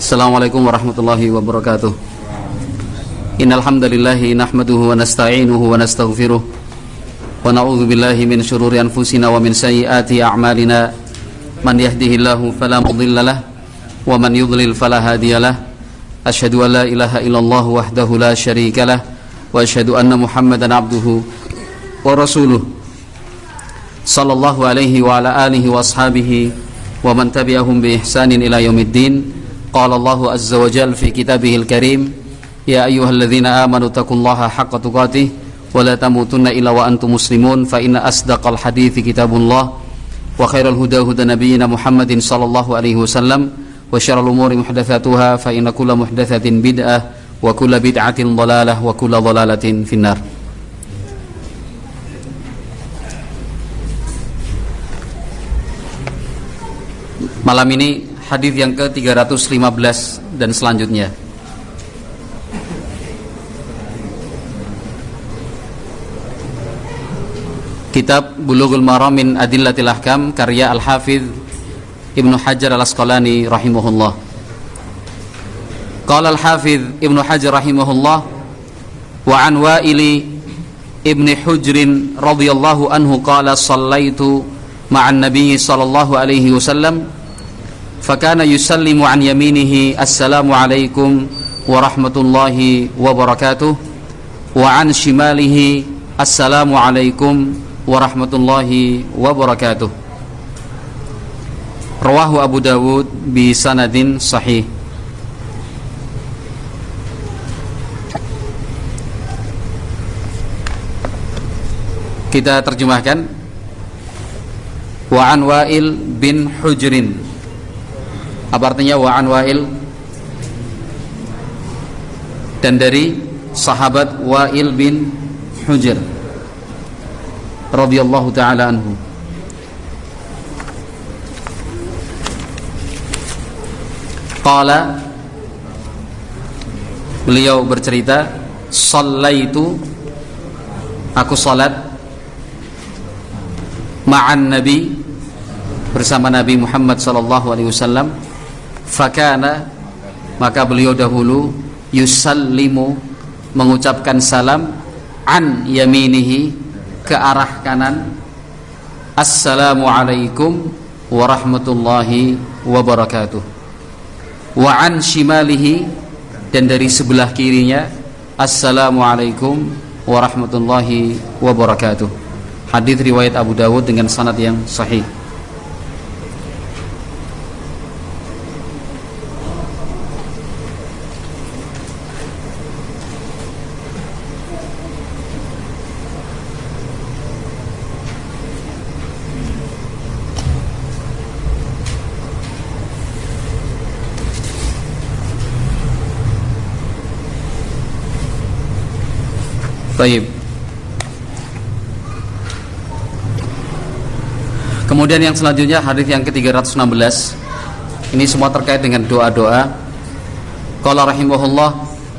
Assalamualaikum warahmatullahi wabarakatuh. Innal hamdalillahi nahmaduhu wa nasta'inuhu wa nastaghfiruh wa na'udzu billahi min shururi anfusina wa min sayyiati a'malina. Man yahdihillahu fala mudilla lahu wa man yudlil fala hadiyalah. Asyhadu an la ilaha illallah wahdahu la syarika lah wa asyhadu anna Muhammadan abduhu wa rasuluh. Sallallahu alaihi wa ala alihi wa ashabihi wa man tabi'ahum bi ihsanin ila yaumiddin. Qala Allahu azza wa jalla fi kitabihil karim, ya ayyuhalladzina amanu taqullaha haqqa tuqatih wa la tamutunna illa wa antum muslimun, fa inna asdaqal hadithi kitabullah wa khairal huda huda nabiyyina Muhammadin sallallahu alaihi wasallam wa syarrul umuri muhdatsatuha fa inna kulla muhdatsatin bid'ah wa kulla bid'atin dhalalah wa kulla dhalalatin finnar. Malam ini hadis yang ke-315 dan selanjutnya. Kitab Bulughul Maram min Adillatil Ahkam karya Al-Hafidz Ibnu Hajar Al-Asqalani rahimahullah. Qala Al-Hafidz Ibnu Hajar rahimahullah, wa an Wa'ili Ibni Hujrin radhiyallahu anhu qala sallaitu ma'an nabiyyi sallallahu alaihi wasallam fakana yusallimu an yaminihi assalamu alaikum warahmatullahi wabarakatuh wa an shimalihi assalamu alaikum warahmatullahi wabarakatuh. Rawahu Abu Dawud bi sanadin sahih. Kita terjemahkan. Wa an Wa'il bin Hujrin. Apa artinya wa an Wa'il? Dan dari sahabat Wa'il bin Hujr radhiyallahu ta'ala anhu. Qala, beliau bercerita, sallaitu, aku salat ma'an nabi, bersama Nabi Muhammad sallallahu alaihi wasallam. Fakana, maka beliau dahulu yusallimu, mengucapkan salam, an yaminihi, ke arah kanan, assalamu alaikum warahmatullahi wabarakatuh, wa an shimalihi, dan dari sebelah kirinya, assalamu alaikum warahmatullahi wabarakatuh. Hadis riwayat Abu Dawud dengan sanad yang sahih. Baik. Kemudian yang selanjutnya hadis yang ke-316. Ini semua terkait dengan doa-doa. Qala rahimahullah,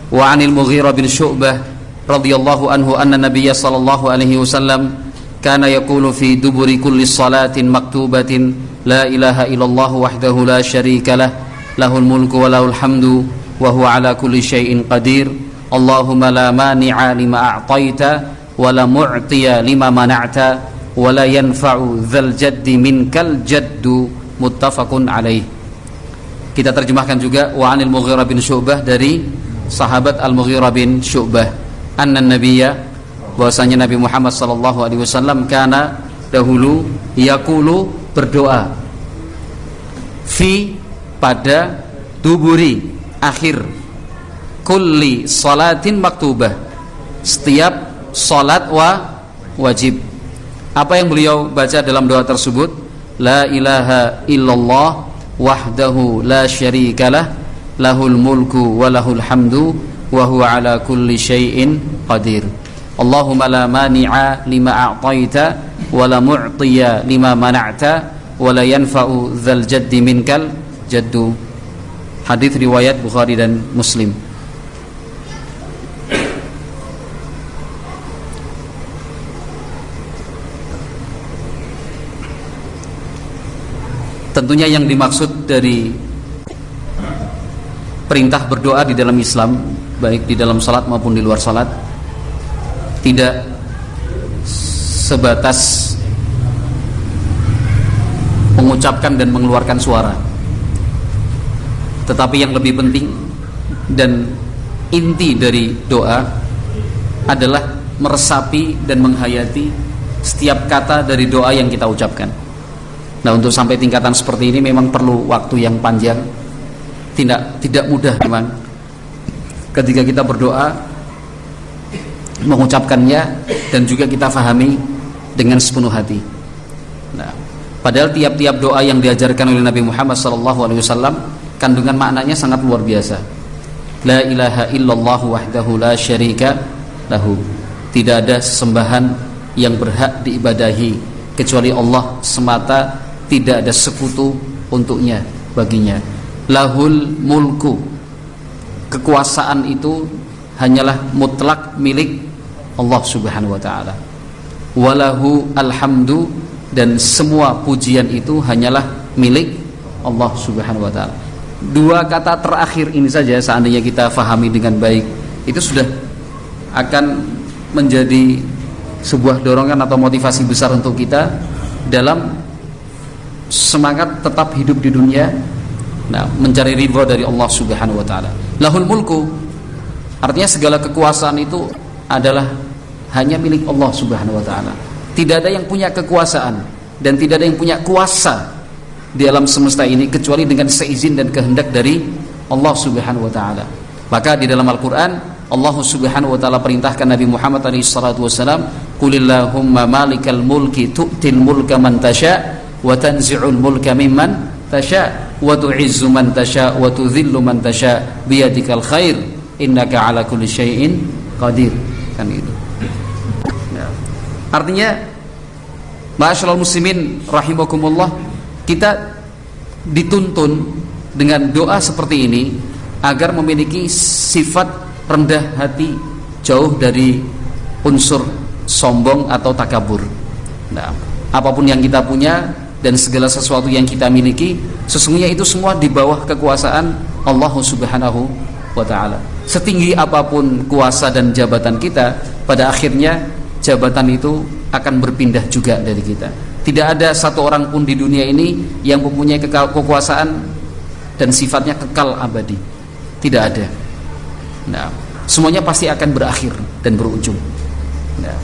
wa 'anil Mughirah bin Syu'bah radhiyallahu anhu anna Nabiyya sallallahu alaihi wasallam kana yaqulu fi duburi kulli salatin maktubatin la ilaha illallah wahdahu la syarika lah, lahul mulku wa lahul hamdu wa huwa ala kulli syai'in qadir. Allahumma la mani'a lima a'taita wa la mu'tiya lima mana'ta wa la yanfa'u dzal jaddi minkal jaddu, muttafaqun alaih. Kita terjemahkan juga wa 'anil Mughirah bin Syu'bah, dari sahabat Al-Mughirah bin Syu'bah, anna nabiyya, bahwasanya Nabi Muhammad sallallahu alaihi wasallam, kana, dahulu, yaqulu, berdoa, fi, pada, duburi, akhir, kulli salatin maktubah, setiap salat wajib. Apa yang beliau baca dalam doa tersebut? La ilaha illallah wahdahu la syarikalah, lahul mulku wa lahul hamdu wa huwa ala kulli syai'in qadir. Allahumma la mani'a lima a'taita wa la mu'tiya lima mana'ta wa la yanfa'u dzal jaddi minkal jaddu. Hadis riwayat Bukhari dan Muslim. Tentunya yang dimaksud dari perintah berdoa di dalam Islam, baik di dalam salat maupun di luar salat, tidak sebatas mengucapkan dan mengeluarkan suara, tetapi yang lebih penting dan inti dari doa adalah meresapi dan menghayati setiap kata dari doa yang kita ucapkan. Nah, untuk sampai tingkatan seperti ini memang perlu waktu yang panjang, tidak mudah memang ketika kita berdoa mengucapkannya dan juga kita fahami dengan sepenuh hati. Nah, padahal tiap-tiap doa yang diajarkan oleh Nabi Muhammad SAW kandungan maknanya sangat luar biasa. La ilaha illallah wahdahu la syarika lahu. Tidak ada sesembahan yang berhak diibadahi kecuali Allah semata, tidak ada sekutu untuknya baginya. Lahul mulku, kekuasaan itu hanyalah mutlak milik Allah Subhanahu wa taala. Walahu alhamdu, dan semua pujian itu hanyalah milik Allah Subhanahu wa taala. Dua kata terakhir ini saja seandainya kita fahami dengan baik, itu sudah akan menjadi sebuah dorongan atau motivasi besar untuk kita dalam semangat tetap hidup di dunia, nah, mencari ridha dari Allah Subhanahu wa taala. Lahul mulku, artinya segala kekuasaan itu adalah hanya milik Allah Subhanahu wa taala. Tidak ada yang punya kekuasaan dan tidak ada yang punya kuasa di alam semesta ini kecuali dengan seizin dan kehendak dari Allah Subhanahu wa taala. Maka di dalam Al-Qur'an Allah Subhanahu wa taala perintahkan Nabi Muhammad sallallahu alaihi wasallam, "Qulillahumma malikal mulki tu'til mulka man tasya wa tanzi'ul mulka mimman tasya wa tu'izzu man tasya wa tudhillu man tasya biyadikal khair innaka ala kulli syai'in qadir." Kan itu. Ya. Artinya, ma'asyiral muslimin rahimakumullah, kita dituntun dengan doa seperti ini agar memiliki sifat rendah hati, jauh dari unsur sombong atau takabur. Nah, apapun yang kita punya dan segala sesuatu yang kita miliki, sesungguhnya itu semua di bawah kekuasaan Allah Subhanahu wa ta'ala. Setinggi apapun kuasa dan jabatan kita, pada akhirnya jabatan itu akan berpindah juga dari kita. Tidak ada satu orang pun di dunia ini yang mempunyai kekuasaan dan sifatnya kekal abadi. Tidak ada. Nah, semuanya pasti akan berakhir dan berujung. Nah,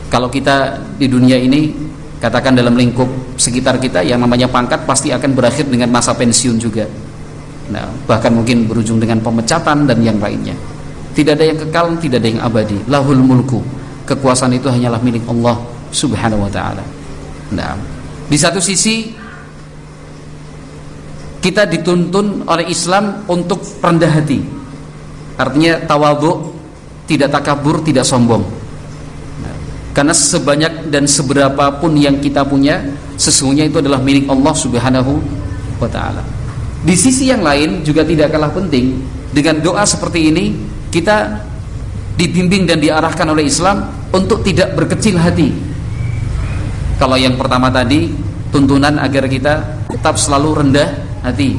kalau kita di dunia ini, katakan dalam lingkup sekitar kita, yang namanya pangkat pasti akan berakhir dengan masa pensiun juga. Nah, bahkan mungkin berujung dengan pemecatan dan yang lainnya. Tidak ada yang kekal, tidak ada yang abadi. Lahul mulku, kekuasaan itu hanyalah milik Allah Subhanahu wa ta'ala. Nah, di satu sisi kita dituntun oleh Islam untuk rendah hati, artinya tawadhu, tidak takabur, tidak sombong. Nah, karena sebanyak dan seberapa pun yang kita punya, sesungguhnya itu adalah milik Allah Subhanahu wa ta'ala. Di sisi yang lain juga tidak kalah penting, dengan doa seperti ini kita dibimbing dan diarahkan oleh Islam untuk tidak berkecil hati. Kalau yang pertama tadi, tuntunan agar kita tetap selalu rendah hati.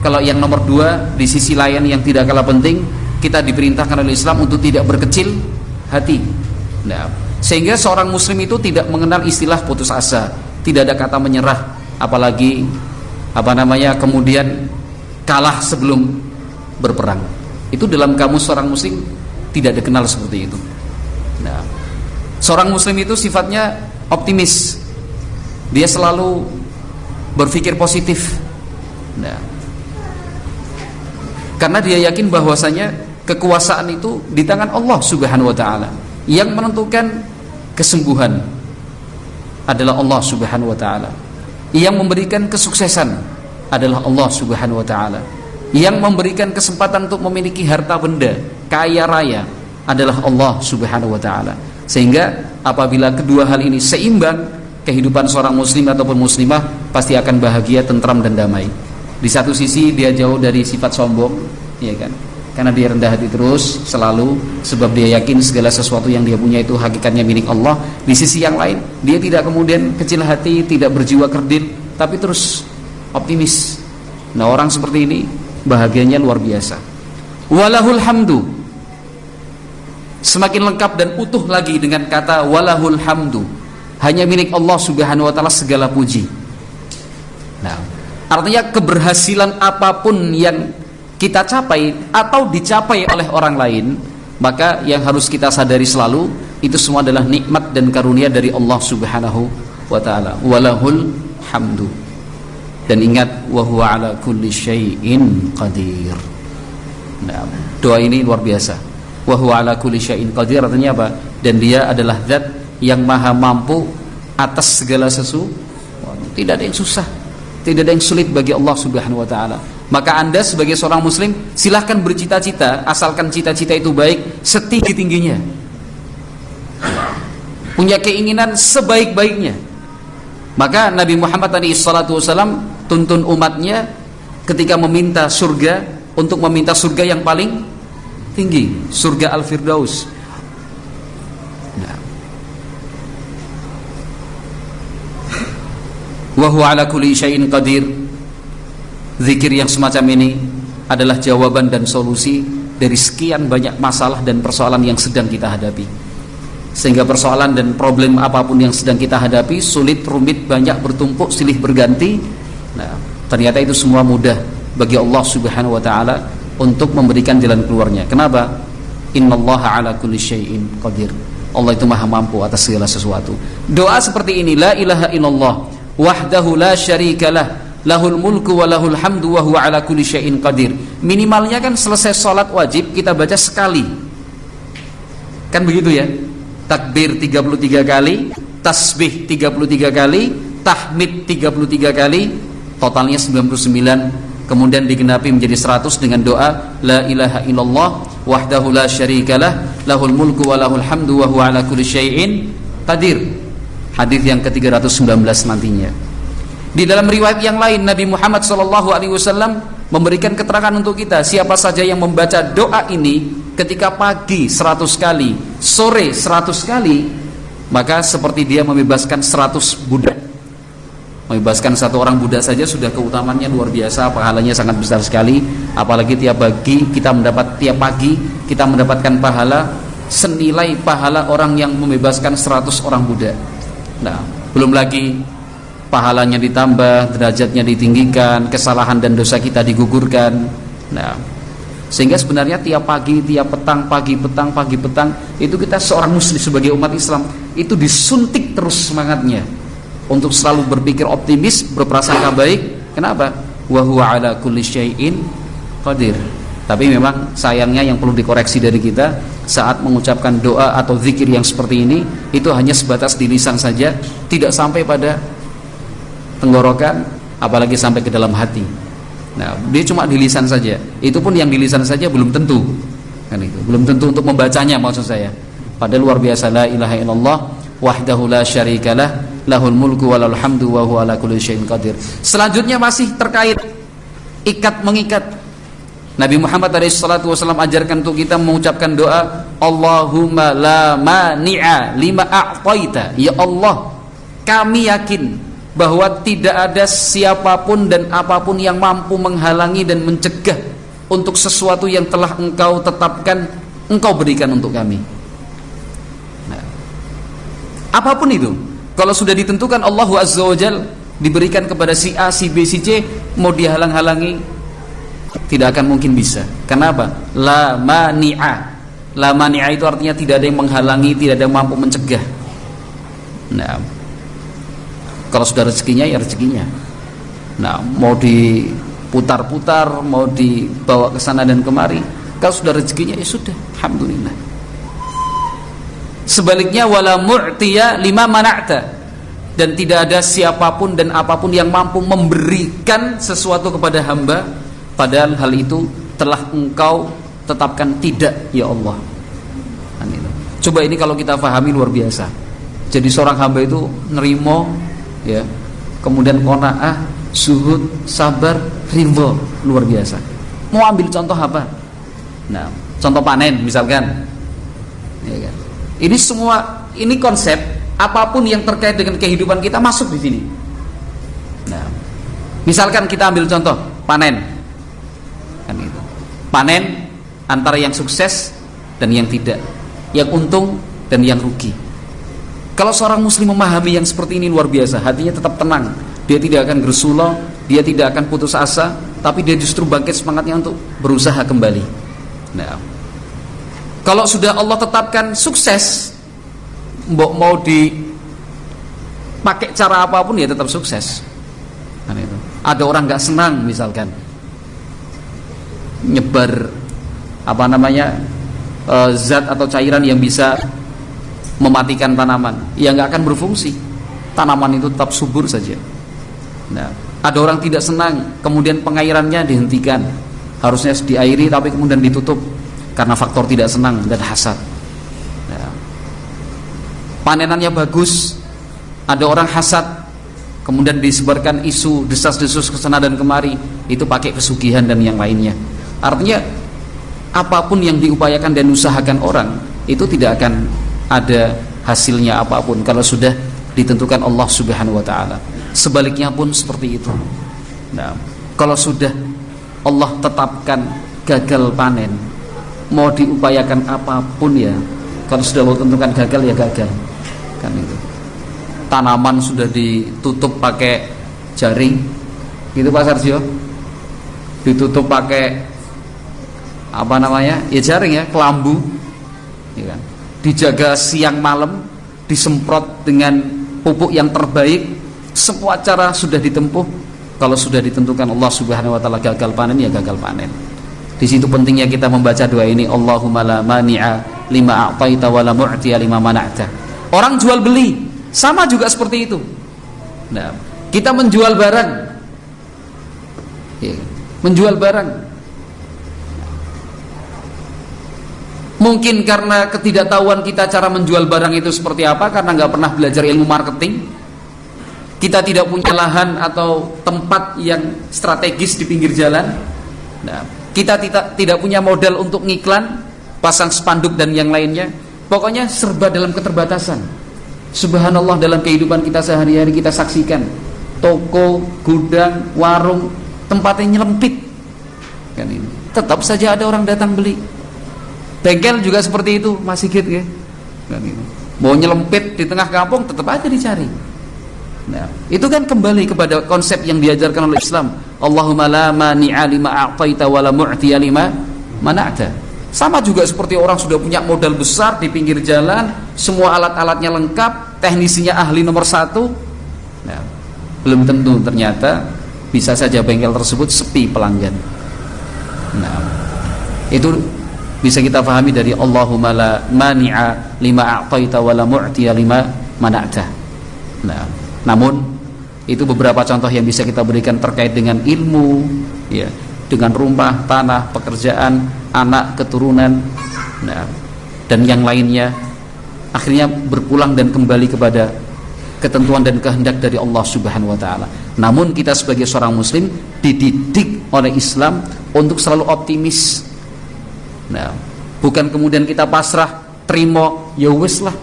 Kalau yang nomor dua, di sisi lain yang tidak kalah penting, kita diperintahkan oleh Islam untuk tidak berkecil hati. Nah, sehingga seorang muslim itu tidak mengenal istilah putus asa, tidak ada kata menyerah, apalagi kemudian kalah sebelum berperang. Itu dalam kamus seorang muslim tidak dikenal seperti itu. Nah, seorang muslim itu sifatnya optimis, dia selalu berpikir positif. Nah, karena dia yakin bahwasanya kekuasaan itu di tangan Allah Subhanahu wa ta'ala. Yang menentukan kesembuhan adalah Allah Subhanahu wa ta'ala. Yang memberikan kesuksesan adalah Allah Subhanahu wa ta'ala. Yang memberikan kesempatan untuk memiliki harta benda, kaya raya adalah Allah Subhanahu wa ta'ala. Sehingga apabila kedua hal ini seimbang, kehidupan seorang muslim ataupun muslimah pasti akan bahagia, tentram dan damai. Di satu sisi dia jauh dari sifat sombong, ya kan? Karena dia rendah hati terus selalu, sebab dia yakin segala sesuatu yang dia punya itu hakikatnya milik Allah. Di sisi yang lain, dia tidak kemudian kecil hati, tidak berjiwa kerdil, tapi terus optimis. Nah, orang seperti ini bahagianya luar biasa. walahul hamdu, semakin lengkap dan utuh lagi dengan kata walahul hamdu, hanya milik Allah Subhanahu wa taala segala puji. Nah, artinya keberhasilan apapun yang kita capai atau dicapai oleh orang lain, maka yang harus kita sadari selalu itu semua adalah nikmat dan karunia dari Allah Subhanahu wa taala. Walahul hamdu. Dan ingat, wa huwa ala kulli syai'in qadir. Nah, doa ini luar biasa. Wa huwa ala kulli syai'in qadir artinya apa? Dan dia adalah zat yang maha mampu atas segala sesuatu. Tidak ada yang susah, tidak ada yang sulit bagi Allah Subhanahu wa taala. Maka Anda sebagai seorang muslim silahkan bercita-cita, asalkan cita-cita itu baik setinggi-tingginya. Punya keinginan sebaik-baiknya. Maka Nabi Muhammad SAW tuntun umatnya ketika meminta surga, untuk meminta surga yang paling tinggi, surga Al-Firdaus. Nah. Wa huwa ala kulli syai'in qadir. Zikir yang semacam ini adalah jawaban dan solusi dari sekian banyak masalah dan persoalan yang sedang kita hadapi. Sehingga persoalan dan problem apapun yang sedang kita hadapi, sulit, rumit, banyak, bertumpuk, silih berganti, nah, ternyata itu semua mudah bagi Allah Subhanahu wa taala untuk memberikan jalan keluarnya. Kenapa? Innallaha ala kulli syai'in qadir. Allah itu maha mampu atas segala sesuatu. Doa seperti ini, la ilaha illallah wahdahu la syarikalah, lahul mulku wa lahul hamdu wa huwa ala kulli syai'in qadir. Minimalnya kan selesai sholat wajib kita baca sekali. Kan begitu ya? Takbir 33 kali, tasbih 33 kali, tahmid 33 kali, totalnya 99, kemudian digenapi menjadi 100 dengan doa la ilaha illallah wahdahu la syarikalah, lahul mulku wa lahul hamdu wa huwa ala kulli syai'in qadir. Hadis yang ke-319 nantinya. Di dalam riwayat yang lain, Nabi Muhammad SAW memberikan keterangan untuk kita, siapa saja yang membaca doa ini ketika pagi 100 kali, sore 100 kali, maka seperti dia membebaskan 100 budak. Membebaskan satu orang budak saja sudah keutamaannya luar biasa, pahalanya sangat besar sekali. Apalagi tiap pagi kita mendapatkan pahala senilai pahala orang yang membebaskan 100 orang budak. Nah, belum lagi pahalanya ditambah, derajatnya ditinggikan, kesalahan dan dosa kita digugurkan. Nah, sehingga sebenarnya tiap pagi, tiap petang, pagi petang itu kita seorang muslim sebagai umat Islam itu disuntik terus semangatnya untuk selalu berpikir optimis, berprasangka baik. Kenapa? Wa huwa ala kulli syai'in qadir. Tapi memang sayangnya yang perlu dikoreksi dari kita saat mengucapkan doa atau zikir yang seperti ini, itu hanya sebatas di lisan saja, tidak sampai pada tenggorokan, apalagi sampai ke dalam hati. Nah, dia cuma di lisan saja. Itu pun yang di lisan saja belum tentu. Kan itu. Belum tentu untuk membacanya maksud saya. Padahal luar biasa, la ilaha illallah wahdahu la syarikalah, lahul mulku wa lahul hamdu wa huwa ala kulli syai'in qadir. Selanjutnya masih terkait mengikat. Nabi Muhammad SAW ajarkan untuk kita mengucapkan doa, Allahumma la mani'a lima a'taita. Ya Allah, kami yakin bahwa tidak ada siapapun dan apapun yang mampu menghalangi dan mencegah untuk sesuatu yang telah Engkau tetapkan, Engkau berikan untuk kami. Nah, apapun itu, kalau sudah ditentukan Allah Azza wa Jal diberikan kepada si A, si B, si C, mau dihalang-halangi tidak akan mungkin bisa. Kenapa? La mani'a. La mani'a itu artinya tidak ada yang menghalangi, tidak ada yang mampu mencegah. Nah, kalau sudah rezekinya ya rezekinya. Nah, mau diputar-putar, mau dibawa ke sana dan kemari, kalau sudah rezekinya ya sudah, alhamdulillah. Sebaliknya wala mu'tiya lima mana'ta, dan tidak ada siapapun dan apapun yang mampu memberikan sesuatu kepada hamba padahal hal itu telah Engkau tetapkan tidak, ya Allah. Coba ini kalau kita pahami luar biasa. Jadi seorang hamba itu nerimo, ya, kemudian qanaah, zuhud, sabar, ridho, luar biasa. Mau ambil contoh apa? Nah, contoh panen misalkan, ya kan? Ini semua, ini konsep apapun yang terkait dengan kehidupan kita masuk di sini. Nah, misalkan kita ambil contoh panen, kan itu. Panen antara yang sukses dan yang tidak, yang untung dan yang rugi. Kalau seorang muslim memahami yang seperti ini, luar biasa, hatinya tetap tenang, dia tidak akan gersuloh, dia tidak akan putus asa, tapi dia justru bangkit semangatnya untuk berusaha kembali. Nah, kalau sudah Allah tetapkan sukses, mau dipakai cara apapun ya tetap sukses. Nah, itu. Ada orang nggak senang misalkan nyebar zat atau cairan yang bisa mematikan tanaman, ya nggak akan berfungsi. Tanaman itu tetap subur saja. Nah, ada orang tidak senang, kemudian pengairannya dihentikan, harusnya diairi tapi kemudian ditutup karena faktor tidak senang dan hasad. Nah, panenannya bagus, ada orang hasad, kemudian disebarkan isu desas-desus kesana dan kemari, itu pakai kesugihan dan yang lainnya. Artinya apapun yang diupayakan dan usahakan orang itu tidak akan ada hasilnya apapun kalau sudah ditentukan Allah Subhanahu wa taala. Sebaliknya pun seperti itu. Nah, kalau sudah Allah tetapkan gagal panen, mau diupayakan apapun ya, kalau sudah Allah tentukan gagal ya gagal. Kan itu. Tanaman sudah ditutup pakai jaring, gitu Pak Sarjo. Ditutup pakai ya jaring ya, kelambu, ya kan? Dijaga siang malam, disemprot dengan pupuk yang terbaik, semua cara sudah ditempuh. Kalau sudah ditentukan Allah Subhanahu wa taala gagal panen ya gagal panen. Di situ pentingnya kita membaca doa ini, Allahumma la mani'a lima a'taita wa la mu'tiya lima mana'ta. Orang jual beli sama juga seperti itu. Nah, kita menjual barang, ya, menjual barang. Mungkin karena ketidaktahuan kita cara menjual barang itu seperti apa, karena nggak pernah belajar ilmu marketing. Kita tidak punya lahan atau tempat yang strategis di pinggir jalan. Nah, kita tidak punya modal untuk ngiklan, pasang spanduk dan yang lainnya. Pokoknya serba dalam keterbatasan. Subhanallah, dalam kehidupan kita sehari-hari kita saksikan toko, gudang, warung, tempatnya nyelempit. Kan ini. Tetap saja ada orang datang beli. Bengkel juga seperti itu, masih gitu ya. Mau nyelempit di tengah kampung tetap aja dicari. Nah, itu kan kembali kepada konsep yang diajarkan oleh Islam. Allahumma la mani'a lima a'taita wa la mu'tiya lima mana'ta. Sama juga seperti orang sudah punya modal besar di pinggir jalan, semua alat-alatnya lengkap, teknisinya ahli nomor 1. Nah, belum tentu ternyata bisa saja bengkel tersebut sepi pelanggan. Nah, itu bisa kita pahami dari Allahumma la mani'a lima a'taita wa la mu'tiya lima mana'ta. Nah, namun itu beberapa contoh yang bisa kita berikan terkait dengan ilmu, ya, dengan rumah, tanah, pekerjaan, anak, keturunan, nah, dan yang lainnya. Akhirnya berpulang dan kembali kepada ketentuan dan kehendak dari Allah Subhanahu wa taala. Namun kita sebagai seorang muslim dididik oleh Islam untuk selalu optimis. Nah, bukan kemudian kita pasrah, terima, ya wis lah.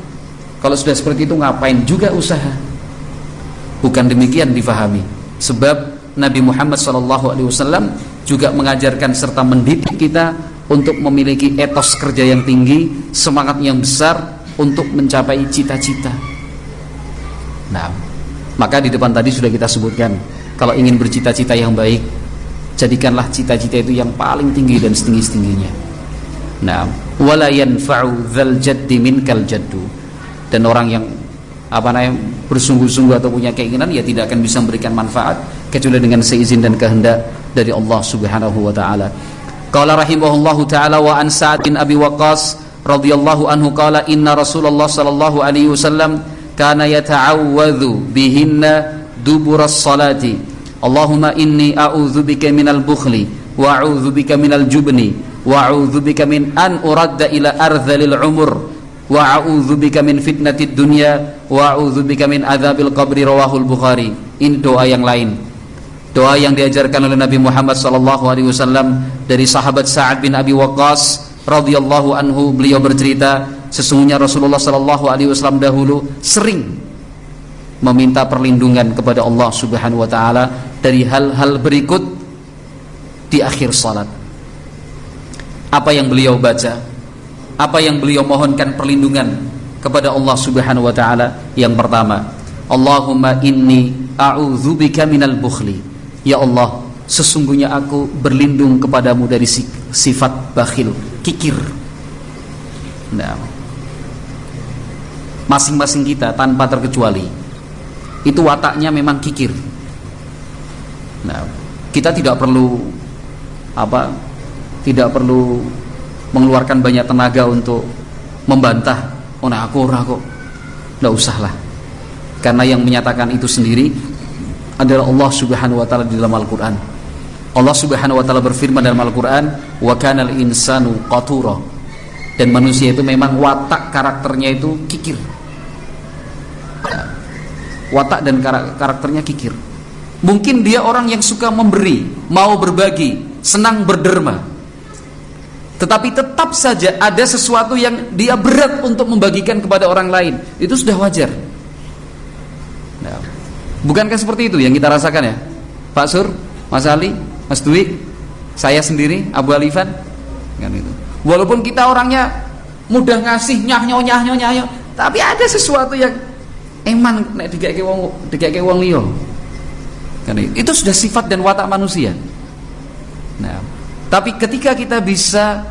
Kalau sudah seperti itu ngapain juga usaha? Bukan demikian difahami. Sebab Nabi Muhammad SAW juga mengajarkan serta mendidik kita untuk memiliki etos kerja yang tinggi, semangat yang besar untuk mencapai cita-cita. Nah, maka di depan tadi sudah kita sebutkan, kalau ingin bercita-cita yang baik, jadikanlah cita-cita itu yang paling tinggi dan setinggi-tingginya. Nah, wala yanfa'u dzal jaddi minkal jaddu. Dan orang yang bersungguh-sungguh atau punya keinginan, ya tidak akan bisa memberikan manfaat kecuali dengan seizin dan kehendak dari Allah Subhanahu wa taala. Qala rahimahullahu taala wa an Sa'd bin Abi Waqqas radhiyallahu anhu qala inna Rasulullah sallallahu alaihi wasallam kana yata'awwadhu bihinna duburas salati. Allahumma inni a'udzubika minal bukhli wa a'udzubika minal jubni wa a'udzubika min an uradda ila ardhalil umur wa a'udzubika min fitnatid dunya wa a'udzubika min adzabil qabri rawahul Bukhari. Ini doa yang lain, doa yang diajarkan oleh Nabi Muhammad SAW dari sahabat Sa'ad bin Abi Waqqas radhiyallahu anhu. Beliau bercerita, sesungguhnya Rasulullah SAW dahulu sering meminta perlindungan kepada Allah Subhanahu wa taala dari hal-hal berikut di akhir salat. apa yang beliau baca, apa yang beliau mohonkan perlindungan kepada Allah Subhanahu wa taala. Yang pertama, Allahumma inni a'udzubika minal bukhli. Ya Allah, sesungguhnya aku berlindung kepadamu dari sifat bakhil, kikir. Nah, masing-masing kita tanpa terkecuali itu wataknya memang kikir. Nah, kita tidak perlu mengeluarkan banyak tenaga untuk membantah. Oh, nah aku ora kok. Enggak usahlah. Karena yang menyatakan itu sendiri adalah Allah Subhanahu wa taala di dalam Al-Qur'an. Allah Subhanahu wa taala berfirman dalam Al-Qur'an, "Wa kanal insanu qatura." Dan manusia itu memang watak karakternya itu kikir. Watak dan karakternya kikir. Mungkin dia orang yang suka memberi, mau berbagi, senang berderma. Tetapi tetap saja ada sesuatu yang dia berat untuk membagikan kepada orang lain. Itu sudah wajar. Nah, bukankah seperti itu yang kita rasakan ya? Pak Sur, Mas Ali, Mas Dwi, saya sendiri, Abu Alifan, kan itu. Walaupun kita orangnya mudah ngasih, nyah-nyoh, tapi ada sesuatu yang eman nek dikeke wong liya. Kan itu sudah sifat dan watak manusia. Nah, tapi ketika kita bisa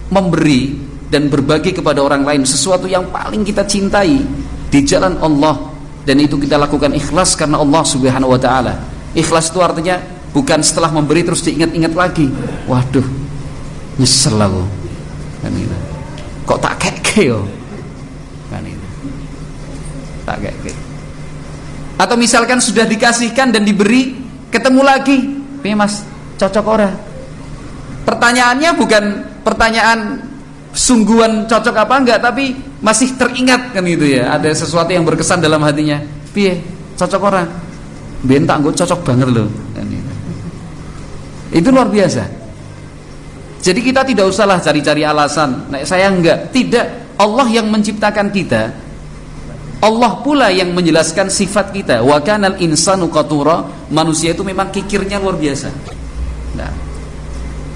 memberi dan berbagi kepada orang lain sesuatu yang paling kita cintai di jalan Allah, dan itu kita lakukan ikhlas karena Allah Subhanahu wa taala. Ikhlas itu artinya bukan setelah memberi terus diingat-ingat lagi. Waduh, nyesel aku. Kan itu. Kok tak keke yo. Kan itu. Tak keke. Atau misalkan sudah dikasihkan dan diberi, ketemu lagi, piye Mas, cocok ora? Pertanyaannya bukan pertanyaan sungguhan cocok apa enggak, tapi masih teringat kan gitu ya. Ada sesuatu yang berkesan dalam hatinya. Piye, cocok ora? Ben tak nggo cocok banget loh. Kan itu luar biasa. Jadi kita tidak usahlah cari-cari alasan. Nah, saya enggak. Tidak, Allah yang menciptakan kita. Allah pula yang menjelaskan sifat kita. Wa kanal insanu qatura. Manusia itu memang kikirnya luar biasa. Nah,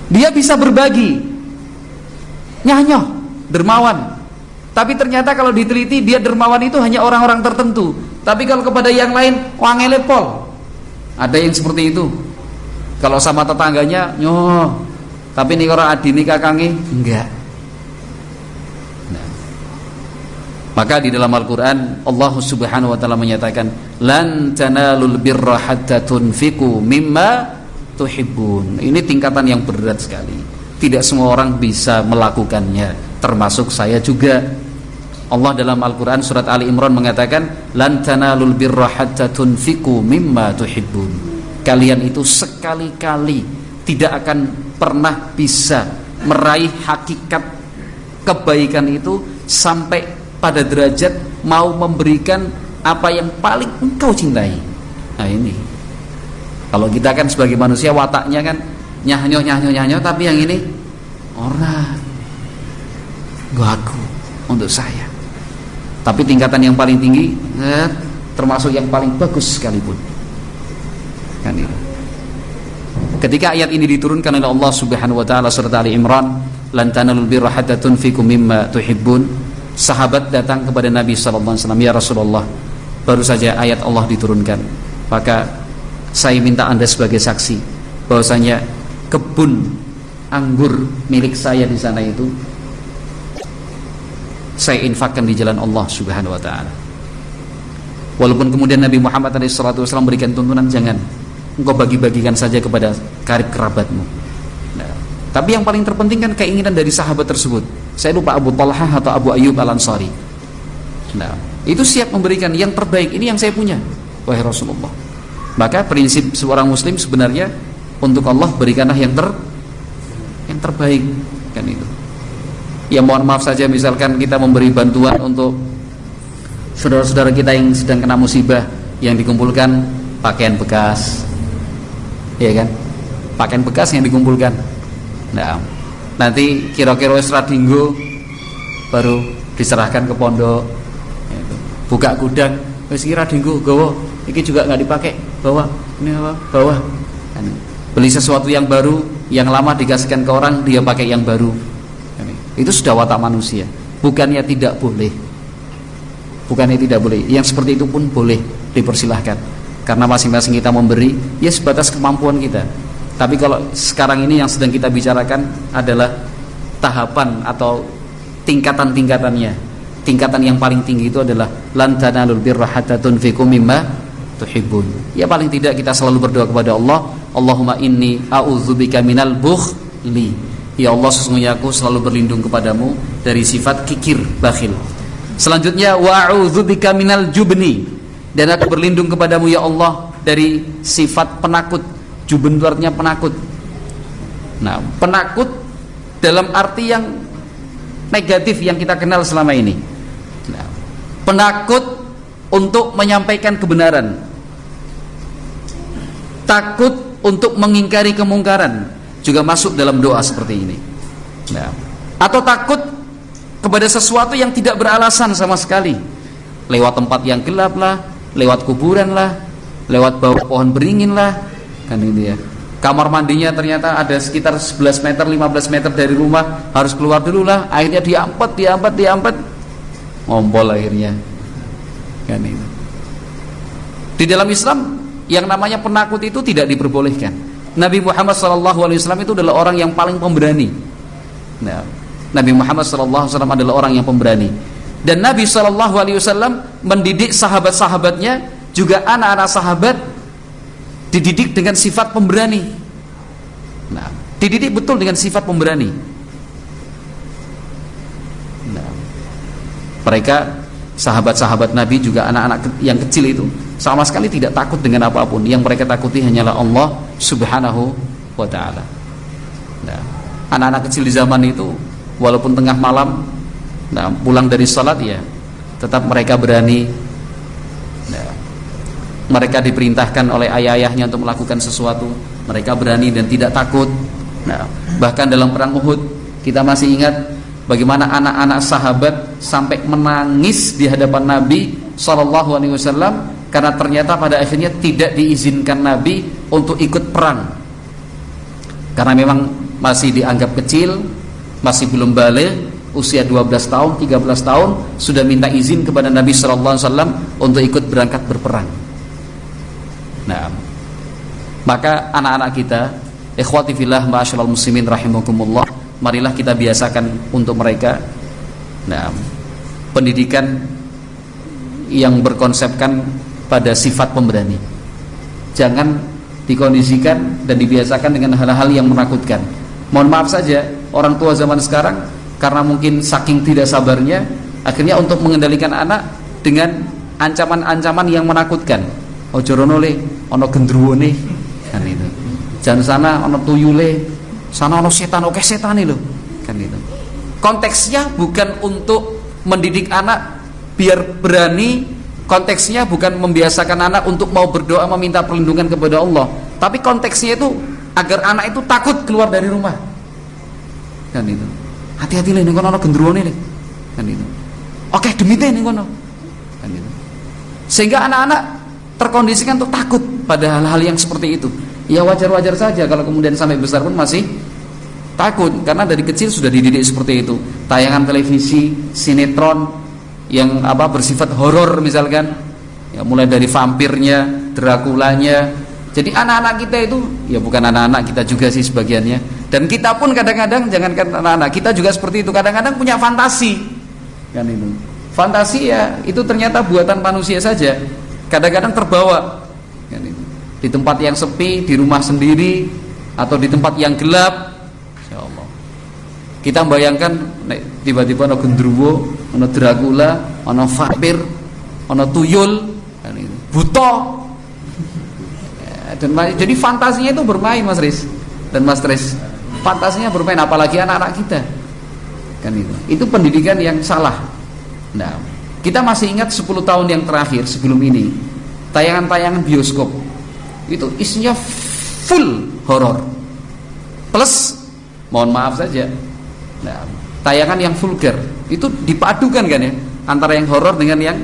dia bisa berbagi, nyah-nyoh, dermawan. Tapi ternyata kalau diteliti, dia dermawan itu hanya orang-orang tertentu. Tapi kalau kepada yang lain, wangele pol. Ada yang seperti itu. Kalau sama tetangganya, nyoh. Tapi nih orang adini kakangi, enggak. Nah, maka di dalam Al-Quran Allah Subhanahu wa ta'ala menyatakan, lan tanalul birra hatta tunfiqu mimma tuhibbun. Ini tingkatan yang berat sekali. Tidak semua orang bisa melakukannya, termasuk saya juga. Allah dalam Al-Quran surat Ali Imran mengatakan, lan tanalul birra hatta tunfiqu mimma tuhibbun. Kalian itu sekali-kali tidak akan pernah bisa meraih hakikat kebaikan itu sampai pada derajat mau memberikan apa yang paling engkau cintai. Nah ini, kalau kita kan sebagai manusia wataknya kan nyah-nyoh, tapi yang ini orang gua aku untuk saya. Tapi tingkatan yang paling tinggi, termasuk yang paling bagus sekalipun. Kan itu. Ketika ayat ini diturunkan oleh Allah Subhanahu wa taala surat Ali Imran, lan tanalul birra hatta tunfiqu mimma tuhibbun, sahabat datang kepada Nabi sallallahu alaihi wasallam, ya Rasulullah, baru saja ayat Allah diturunkan, maka saya minta Anda sebagai saksi bahwasanya kebun anggur milik saya di sana itu saya infakkan di jalan Allah Subhanahu wa taala. Walaupun kemudian Nabi Muhammad SAW berikan tuntunan, jangan, engkau bagi-bagikan saja kepada karib kerabatmu. Nah, tapi yang paling terpenting kan keinginan dari sahabat tersebut. Saya lupa Abu Talhah atau Abu Ayyub Al-Ansari. Nah, itu siap memberikan yang terbaik. Ini yang saya punya, wahai Rasulullah. Maka prinsip seorang muslim sebenarnya, untuk Allah berikanlah yang terbaik, kan itu. Ya mohon maaf saja, misalkan kita memberi bantuan untuk saudara-saudara kita yang sedang kena musibah, yang dikumpulkan pakaian bekas, ya kan, pakaian bekas yang dikumpulkan. Nah, nanti kira-kira dinggo baru diserahkan ke pondok. Buka gudang, wis kira dinggo gawa, iki juga nggak dipakai, bawa ini apa, bawa. Beli sesuatu yang baru, yang lama dikasihkan ke orang dia pakai yang baru. Itu sudah watak manusia. Bukannya tidak boleh, yang seperti itu pun boleh, dipersilahkan, karena masing-masing kita memberi ya sebatas kemampuan kita. Tapi kalau sekarang ini yang sedang kita bicarakan adalah tahapan atau tingkatan-tingkatannya. Tingkatan yang paling tinggi itu adalah lan tanalul birra hatta tunfiqu mimma tuhibbun. Ya paling tidak kita selalu berdoa kepada Allah, Allahumma inni a'udzubika minal bukhli. Ya Allah, sesungguhnya aku selalu berlindung kepadamu dari sifat kikir, bakhil. Selanjutnya wa a'udzubika minal jubni, dan aku berlindung kepadamu ya Allah dari sifat penakut. Jubn itu artinya penakut. Nah, penakut dalam arti yang negatif yang kita kenal selama ini. Nah, penakut untuk menyampaikan kebenaran, takut untuk mengingkari kemungkaran, juga masuk dalam doa seperti ini. Nah, atau takut kepada sesuatu yang tidak beralasan sama sekali, lewat tempat yang gelap lah, lewat kuburan lah, lewat bawah pohon beringin lah, kan itu ya. Kamar mandinya ternyata ada sekitar 11 meter, 15 meter dari rumah, harus keluar dulu lah, akhirnya diampet, ngompol akhirnya, kan itu. Di dalam Islam yang namanya penakut itu tidak diperbolehkan. Nabi Muhammad SAW itu adalah orang yang paling pemberani. Nah, Nabi Muhammad SAW adalah orang yang pemberani. Dan Nabi SAW mendidik sahabat-sahabatnya, juga anak-anak sahabat dididik dengan sifat pemberani. Nah, dididik betul dengan sifat pemberani. Nah, mereka sahabat-sahabat Nabi juga anak-anak yang kecil itu sama sekali tidak takut dengan apapun. Yang mereka takuti hanyalah Allah Subhanahu wa ta'ala. Nah, anak-anak kecil di zaman itu walaupun tengah malam, nah, pulang dari salat ya tetap mereka berani. Nah, mereka diperintahkan oleh ayah-ayahnya untuk melakukan sesuatu, mereka berani dan tidak takut. Nah, bahkan dalam perang Uhud kita masih ingat bagaimana anak-anak sahabat sampai menangis di hadapan Nabi SAW karena ternyata pada akhirnya tidak diizinkan Nabi untuk ikut perang, karena memang masih dianggap kecil, masih belum baligh, usia 12 tahun, 13 tahun sudah minta izin kepada Nabi SAW untuk ikut berangkat berperang. Nah, maka anak-anak kita, ikhwati fillah ma'asyiral muslimin rahimakumullah, marilah kita biasakan untuk mereka, nah, pendidikan yang berkonsepkan pada sifat pemberani. Jangan dikondisikan dan dibiasakan dengan hal-hal yang menakutkan. Mohon maaf saja, orang tua zaman sekarang karena mungkin saking tidak sabarnya, akhirnya untuk mengendalikan anak dengan ancaman-ancaman yang menakutkan. Ojo rono le, ono gendruwone, kan itu. Jangan sana ono tuyule, sana ono setan, oke setan lho, kan itu. Konteksnya bukan untuk mendidik anak biar berani, konteksnya bukan membiasakan anak untuk mau berdoa meminta perlindungan kepada Allah, tapi konteksnya itu agar anak itu takut keluar dari rumah, kan itu. Hati-hati le, ning kono ono gendruwone le, kan itu. Oke demite ning kono, kan itu. Sehingga anak-anak terkondisikan untuk takut pada hal-hal yang seperti itu. Ya wajar-wajar saja kalau kemudian sampai besar pun masih takut, karena dari kecil sudah dididik seperti itu. Tayangan televisi, sinetron yang bersifat horor misalkan, ya mulai dari vampirnya, Draculanya. Jadi anak-anak kita itu, ya bukan anak-anak kita juga sih sebagiannya, dan kita pun kadang-kadang, jangankan anak-anak kita juga seperti itu, kadang-kadang punya fantasi, kan itu. Fantasi ya itu ternyata buatan manusia saja. Kadang-kadang terbawa, kan itu. Di tempat yang sepi, di rumah sendiri, atau di tempat yang gelap, ya Allah. Kita membayangkan tiba-tiba ada gendruwo, ada Dracula, ada vampir, ada tuyul, kan itu. Buto. Dan jadi fantasinya itu bermain, Mas Riz dan Mas Tris. Fantasinya bermain, apalagi anak-anak kita, kan itu. Itu pendidikan yang salah. Nah, kita masih ingat 10 tahun yang terakhir sebelum ini, tayangan-tayangan bioskop itu isinya full horor. Plus, mohon maaf saja, nah, tayangan yang vulgar itu dipadukan kan ya, antara yang horor dengan yang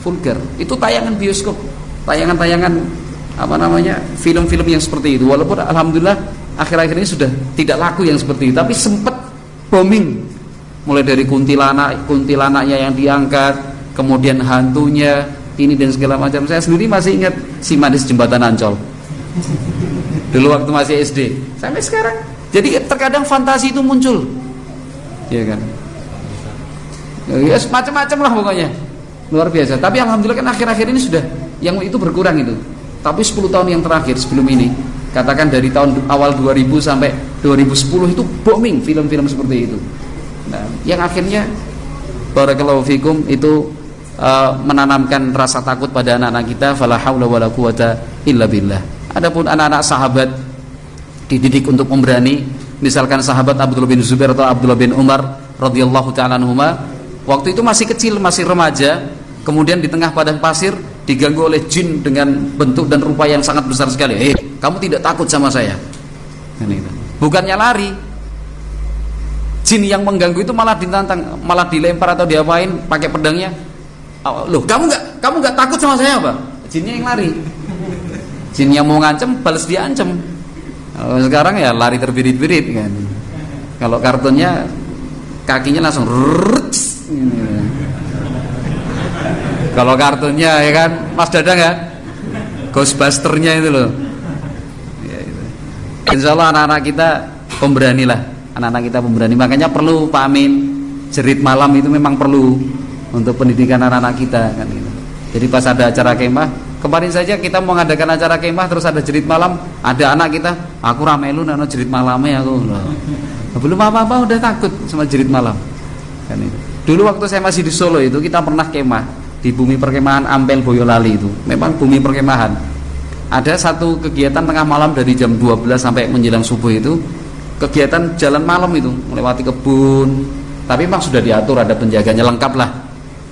vulgar. Itu tayangan bioskop, tayangan-tayangan film-film yang seperti itu. Walaupun alhamdulillah akhir-akhir ini sudah tidak laku yang seperti itu, tapi sempat booming, mulai dari kuntilanaknya yang diangkat, kemudian hantunya ini dan segala macam. Saya sendiri masih ingat si manis jembatan Ancol dulu waktu masih SD sampai sekarang. Jadi terkadang fantasi itu muncul, ya kan, ya macam-macam lah pokoknya, luar biasa. Tapi alhamdulillah kan akhir-akhir ini sudah yang itu berkurang itu. Tapi 10 tahun yang terakhir sebelum ini, katakan dari tahun awal 2000 sampai 2010 itu booming film-film seperti itu. Nah, yang akhirnya barakallahu fikum itu menanamkan rasa takut pada anak-anak kita. Fala haula wala quwata illa billah. Adapun anak-anak sahabat dididik untuk memberani, misalkan sahabat Abdullah bin Zubair atau Abdullah bin Umar radhiyallahu taala anhuma, waktu itu masih kecil, masih remaja, kemudian di tengah padang pasir diganggu oleh jin dengan bentuk dan rupa yang sangat besar sekali. Kamu tidak takut sama saya? Bukannya lari, jin yang mengganggu itu malah ditantang, malah dilempar atau diapain pakai pedangnya. Loh, kamu nggak takut sama saya apa? Jinnya yang lari. Jin yang mau ngancem balas dia ancem. Sekarang ya lari terbirit-birit kan. Kalau kartunnya kakinya langsung kalau kartunnya ya kan Mas Dadang ya, Ghostbusternya itu loh ya, itu. Insya Allah anak-anak kita pemberani lah, anak-anak kita pemberani. Makanya perlu Pak Amin, jerit malam itu memang perlu untuk pendidikan anak-anak kita kan gitu. Jadi pas ada acara kemah, kemarin saja kita mau mengadakan acara kemah terus ada jerit malam, ada anak kita, aku ramelu nano jerit malamnya aku loh. Belum apa-apa udah takut sama jerit malam kan itu. Dulu waktu saya masih di Solo itu kita pernah kemah di bumi perkemahan Ampel Boyolali itu. Memang bumi perkemahan. Ada satu kegiatan tengah malam dari jam 12 sampai menjelang subuh itu, kegiatan jalan malam itu, melewati kebun. Tapi memang sudah diatur, ada penjaganya lengkap lah.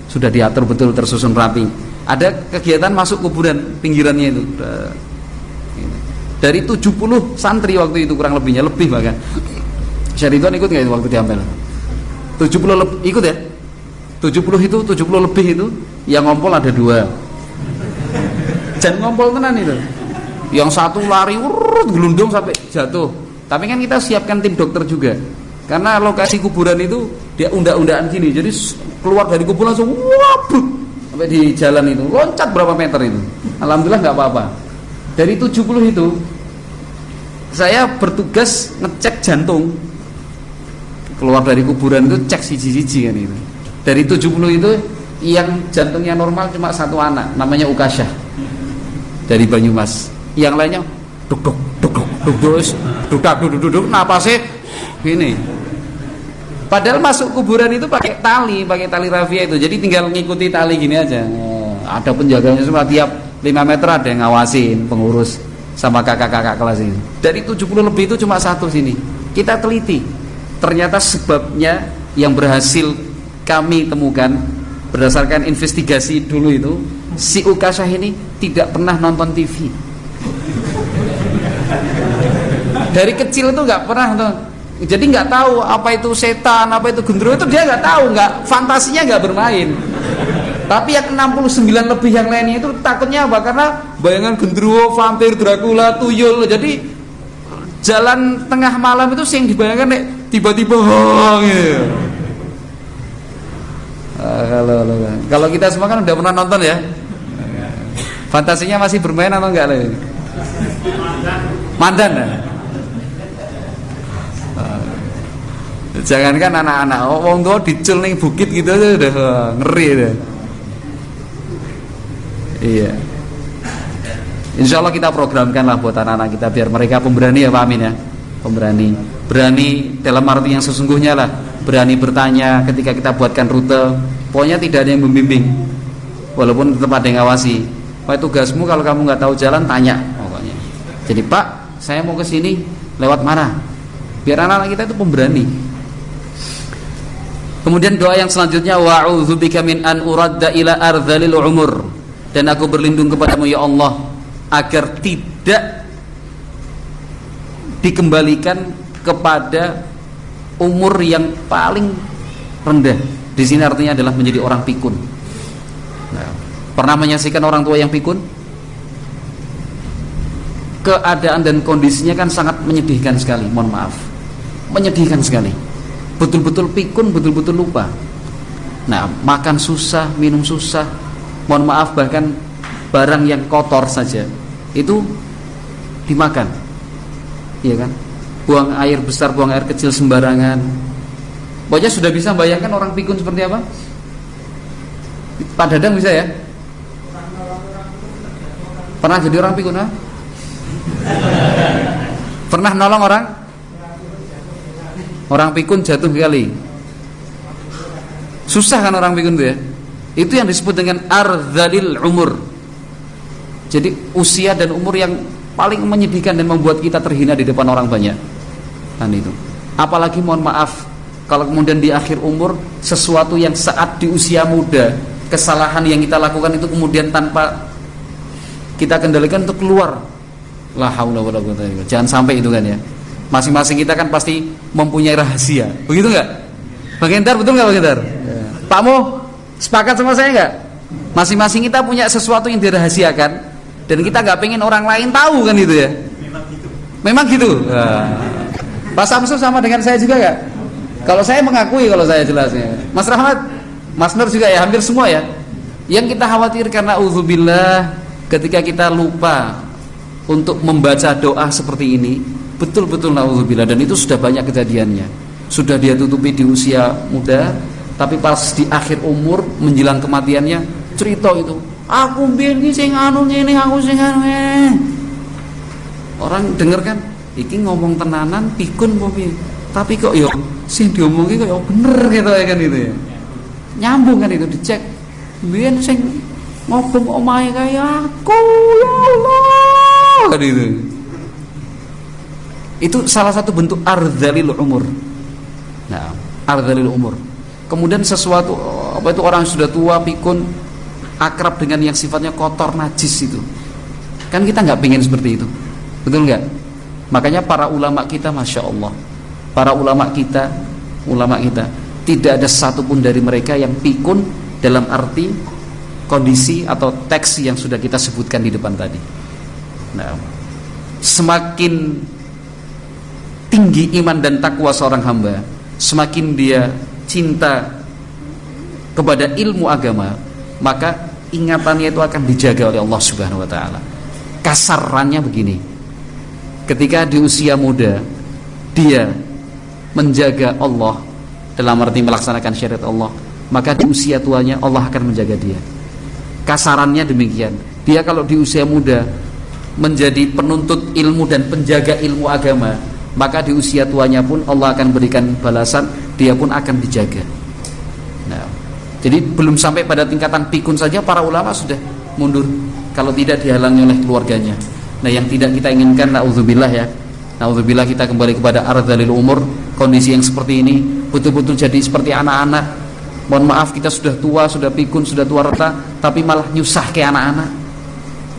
Sudah diatur betul, tersusun rapi. Ada kegiatan masuk kuburan pinggirannya itu. Dari 70 santri waktu itu kurang lebihnya, lebih bahkan. Syariton ikut nggak itu waktu di Ampel? 70 ikut ya? 70 itu, 70 lebih itu, yang ngompol ada 2. Jan ngompol tenan itu. Yang satu lari gelundung sampai jatuh. Tapi kan kita siapkan tim dokter juga. Karena lokasi kuburan itu dia undak-undakan gini. Jadi keluar dari kuburan langsung wabruk sampai di jalan itu. Loncat berapa meter itu. Alhamdulillah nggak apa-apa. Dari 70 itu saya bertugas ngecek jantung. Keluar dari kuburan itu cek siji-siji kan itu. Dari 70 itu yang jantungnya normal cuma 1 anak, namanya Ukasyah dari Banyumas. Yang lainnya duk napasnya gini. Padahal masuk kuburan itu pakai tali rafia itu. Jadi tinggal ngikuti tali gini aja. Ada penjaganya semua, tiap 5 meter ada yang ngawasin, pengurus sama kakak-kakak kelas ini. Dari 70 lebih itu cuma 1 sini. Kita teliti. Ternyata sebabnya yang berhasil kami temukan berdasarkan investigasi dulu itu, si Ukasyah ini tidak pernah nonton TV. Dari kecil itu nggak pernah tuh. Jadi nggak tahu apa itu setan, apa itu gendruwo, itu dia nggak tahu, nggak, fantasinya nggak bermain. Tapi yang 69 lebih yang lainnya itu takutnya apa? Karena bayangan gendruwo, vampir, Dracula, tuyul. Jadi jalan tengah malam itu sing dibayangkan nek tiba-tiba gitu. Kalau kita semua kan udah pernah nonton ya. Fantasinya masih bermain atau enggak lagi? Mandan ya? Jangankan anak-anak, wong tua dicul ning bukit gitu aja udah ngeri deh. Iya. Insya Allah kita programkan lah buat anak-anak kita biar mereka pemberani ya Pak Amin ya. Berani dalam arti yang sesungguhnya lah. Berani bertanya ketika kita buatkan rute. Pokoknya tidak ada yang membimbing, walaupun tetap ada yang ngawasi. Pak, tugasmu kalau kamu nggak tahu jalan tanya pokoknya. Jadi Pak, saya mau ke sini lewat mana? Biar anak-anak kita itu pemberani. Kemudian doa yang selanjutnya, wa'udzubika min an uradda ila ardhalil umur. Dan aku berlindung kepadamu ya Allah agar tidak dikembalikan kepada umur yang paling rendah. Di sini artinya adalah menjadi orang pikun. Nah, pernah menyaksikan orang tua yang pikun? keadaan dan kondisinya kan sangat menyedihkan sekali, mohon maaf, menyedihkan sekali, betul-betul pikun, betul-betul lupa. Nah, makan susah, minum susah, mohon maaf, bahkan barang yang kotor saja itu dimakan, iya kan? Buang air besar, buang air kecil sembarangan. Pokoknya sudah bisa bayangkan orang pikun seperti apa? Pak Dadang bisa ya? Pernah jadi orang pikun? Ha? Pernah nolong orang pikun jatuh kali. Susah kan orang pikun itu ya? Itu yang disebut dengan ardhalil umur. Jadi usia dan umur yang paling menyedihkan dan membuat kita terhina di depan orang banyak. Kan itu. Apalagi mohon maaf, kalau kemudian di akhir umur sesuatu yang saat di usia muda, kesalahan yang kita lakukan itu kemudian tanpa kita kendalikan untuk keluar. La haula wala quwwata illa billah. Jangan sampai itu kan ya. Masing-masing kita kan pasti mempunyai rahasia. Begitu enggak? Bang Hendar, betul enggak Bang Hendar? Ya. Pak Mo, sepakat sama saya enggak? Masing-masing kita punya sesuatu yang dirahasiakan dan kita enggak pengen orang lain tahu kan itu ya. Memang gitu. Nah. Pak Samsul sama dengan saya juga enggak? Kalau saya mengakui, kalau saya jelasnya. Mas Rahmat, Mas Nur juga ya, hampir semua ya. Yang kita khawatir karena auzubillah, ketika kita lupa untuk membaca doa seperti ini, betul-betul naudzubillah, dan itu sudah banyak kejadiannya. Sudah dia tutupi di usia muda, tapi pas di akhir umur menjelang kematiannya cerita itu, aku mbiyen iki sing anu ngene, aku sing anu ngene. Orang denger kan, iki ngomong tenanan pikun apa piye? Tapi kok yo sing diomongke kok yo bener gitu ya kan itu ya. Nyambung kan itu, dicek. Mbiyen sing ngobong omahe kaya aku, ya Allah kan itu. Itu salah satu bentuk ardhalil umur. Nah, ardhalil umur. Kemudian sesuatu apa itu, orang sudah tua pikun akrab dengan yang sifatnya kotor najis itu. Kan kita nggak pengen seperti itu. Betul nggak? Makanya para ulama kita, masya Allah, para ulama kita tidak ada satupun dari mereka yang pikun dalam arti kondisi atau teks yang sudah kita sebutkan di depan tadi. Nah, semakin tinggi iman dan takwa seorang hamba, semakin dia cinta kepada ilmu agama, maka ingatannya itu akan dijaga oleh Allah Subhanahu wa taala. Kasarannya begini, ketika di usia muda dia menjaga Allah dalam arti melaksanakan syariat Allah, maka di usia tuanya Allah akan menjaga dia. Kasarannya demikian. Dia kalau di usia muda menjadi penuntut ilmu dan penjaga ilmu agama, maka di usia tuanya pun Allah akan berikan balasan, dia pun akan dijaga. Nah, jadi belum sampai pada tingkatan pikun saja para ulama sudah mundur kalau tidak dihalangi oleh keluarganya. Nah, yang tidak kita inginkan, naudzubillah ya, naudzubillah, kita kembali kepada ardhalil umur. Kondisi yang seperti ini betul-betul jadi seperti anak-anak. Mohon maaf, kita sudah tua, sudah pikun, sudah tua reta, tapi malah nyusah kayak anak-anak.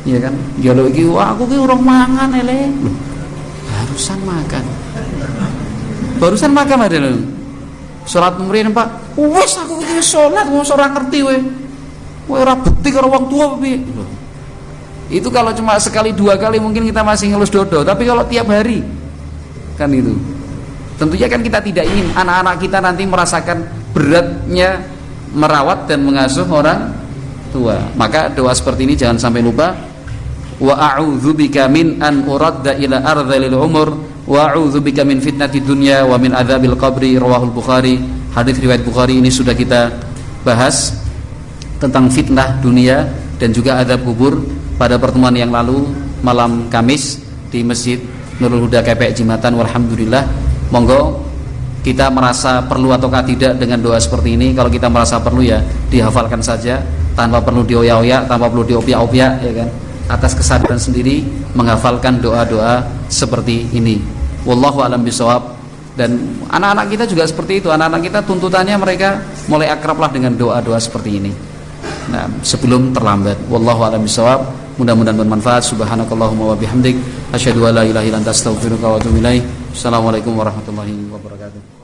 Iya kan? Ya lho iki, wah aku ki urung mangan ele. Loh, barusan makan ada lho. Salat mrene Pak. Wis aku iki salat wong ora ngerti kowe. Kowe ora bekti karo wong tua piye? Itu kalau cuma sekali dua kali mungkin kita masih ngelus dodo, tapi kalau tiap hari kan itu. Tentunya kan kita tidak ingin anak-anak kita nanti merasakan beratnya merawat dan mengasuh orang tua. Maka doa seperti ini jangan sampai lupa. Wa a'udzubika min an uradda ila ardhalil umur wa a'udzubika min fitnatid dunya wa min adzabil qabri, rawahul Bukhari. Hadis riwayat Bukhari ini sudah kita bahas tentang fitnah dunia dan juga azab kubur pada pertemuan yang lalu malam Kamis di Masjid Nurul Huda KPK Jimatan. Walhamdulillah. Monggo kita merasa perlu ataukah tidak dengan doa seperti ini. Kalau kita merasa perlu ya dihafalkan saja tanpa perlu dioyak-oyak, tanpa perlu diopiak-opiak, ya kan, atas kesadaran sendiri menghafalkan doa-doa seperti ini. Wallahu a'lam bishawab. Dan anak-anak kita juga seperti itu. Anak-anak kita tuntutannya mereka mulai akrablah dengan doa-doa seperti ini. Nah, sebelum terlambat. Wallahu a'lam bishawab. Mudah-mudahan bermanfaat. Subhanakallahumma wa bihamdik, asyhadu an la ilaha illa anta astaghfiruka wa atubu ilaik. Assalamualaikum warahmatullahi wabarakatuh.